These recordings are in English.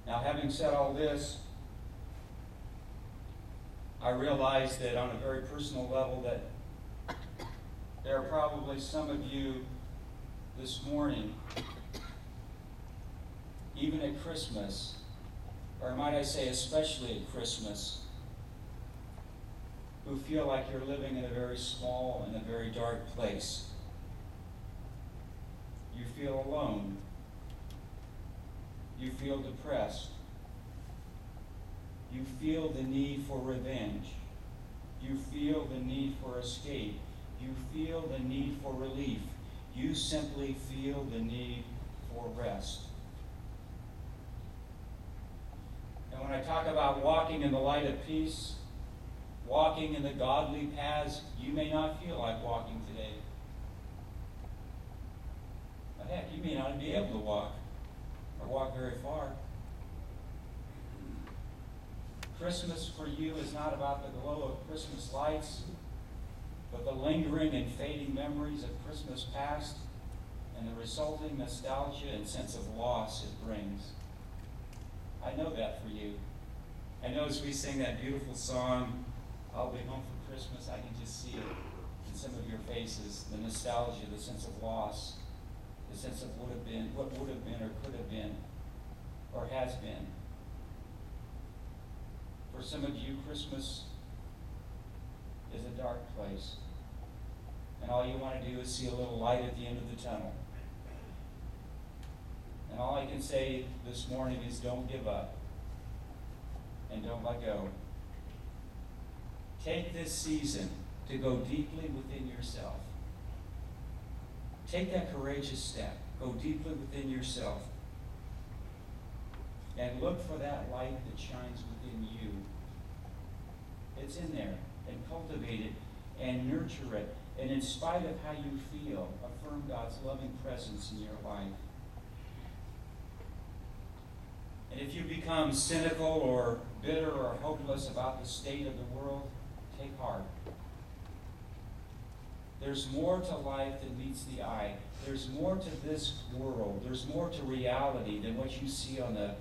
Now, having said all this, I realize that on a very personal level that there are probably some of you this morning, even at Christmas, or might I say especially at Christmas, who feel like you're living in a very small and a very dark place. You feel alone. You feel depressed. You feel the need for revenge. You feel the need for escape. You feel the need for relief. You simply feel the need for rest. And when I talk about walking in the light of peace, walking in the godly paths, you may not feel like walking today. But heck, you may not be able to walk or walk very far. Christmas for you is not about the glow of Christmas lights, but the lingering and fading memories of Christmas past and the resulting nostalgia and sense of loss it brings. I know that for you. I know as we sing that beautiful song, I'll Be Home for Christmas, I can just see it in some of your faces, the nostalgia, the sense of loss, the sense of what would have been or could have been or has been. For some of you, Christmas is a dark place. And all you want to do is see a little light at the end of the tunnel. And all I can say this morning is don't give up. And don't let go. Take this season to go deeply within yourself. Take that courageous step. Go deeply within yourself. And look for that light that shines within you. It's in there. And cultivate it and nurture it. And in spite of how you feel, affirm God's loving presence in your life. And if you become cynical or bitter or hopeless about the state of the world, take heart. There's more to life than meets the eye. There's more to this world. There's more to reality than what you see on the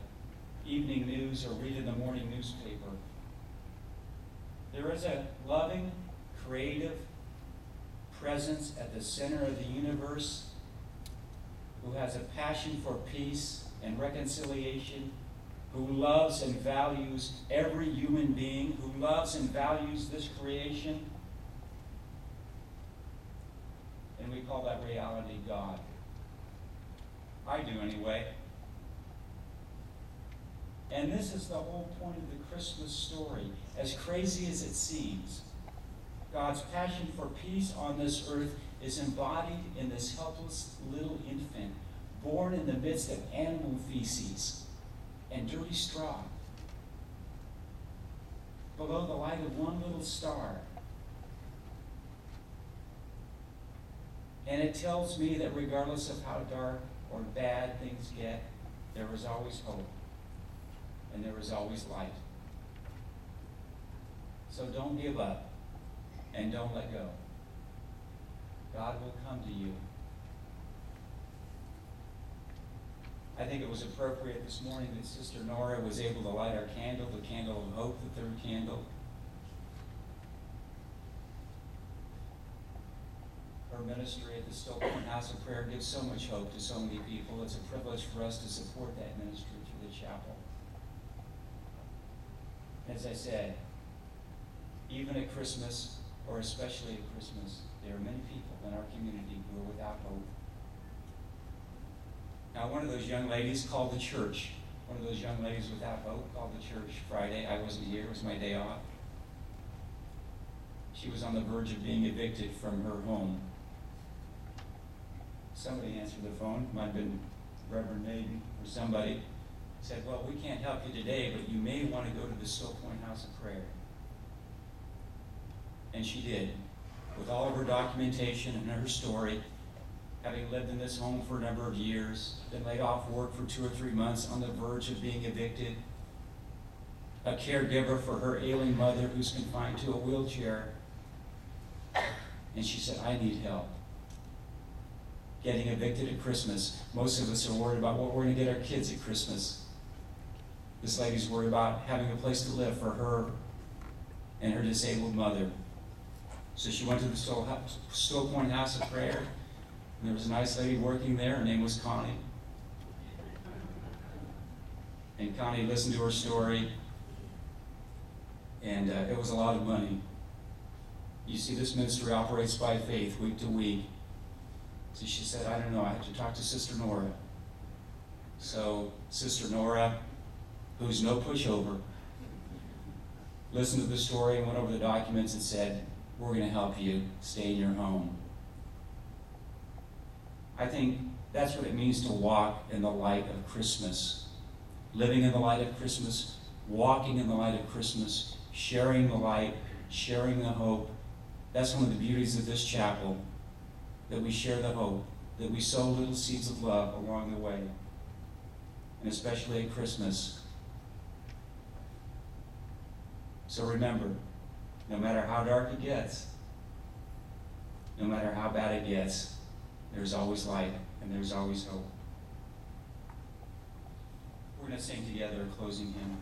evening news or read in the morning newspaper. There is a loving, creative presence at the center of the universe who has a passion for peace and reconciliation, who loves and values every human being, who loves and values this creation. And we call that reality God. I do anyway. And this is the whole point of the Christmas story. As crazy as it seems, God's passion for peace on this earth is embodied in this helpless little infant, born in the midst of animal feces and dirty straw, below the light of one little star. And it tells me that regardless of how dark or bad things get, there is always hope. And there is always light. So don't give up. And don't let go. God will come to you. I think it was appropriate this morning that Sister Nora was able to light our candle, the candle of hope, the third candle. Her ministry at the Still Point House of Prayer gives so much hope to so many people. It's a privilege for us to support that ministry through the chapel. As I said, even at Christmas, or especially at Christmas, there are many people in our community who are without hope. Now, one of those young ladies called the church. One of those young ladies without hope called the church Friday. I wasn't here. It was my day off. She was on the verge of being evicted from her home. Somebody answered the phone. Might have been Reverend Maiden or somebody. Said, well, we can't help you today, but you may want to go to the Still Point House of Prayer. And she did, with all of her documentation and her story, having lived in this home for a number of years, been laid off work for 2 or 3 months, on the verge of being evicted, a caregiver for her ailing mother who's confined to a wheelchair. And she said, I need help. Getting evicted at Christmas. Most of us are worried about what we're going to get our kids at Christmas. This lady's worried about having a place to live for her and her disabled mother. So she went to the Stowe Point House of Prayer, and there was a nice lady working there. Her name was Connie. And Connie listened to her story, and it was a lot of money. You see, this ministry operates by faith week to week. So she said, I don't know, I have to talk to Sister Nora. So Sister Nora, who's no pushover, listened to the story and went over the documents and said, we're going to help you stay in your home. I think that's what it means to walk in the light of Christmas. Living in the light of Christmas, walking in the light of Christmas, sharing the light, sharing the hope. That's one of the beauties of this chapel, that we share the hope, that we sow little seeds of love along the way, and especially at Christmas. So remember, no matter how dark it gets, no matter how bad it gets, there's always light and there's always hope. We're going to sing together a closing hymn.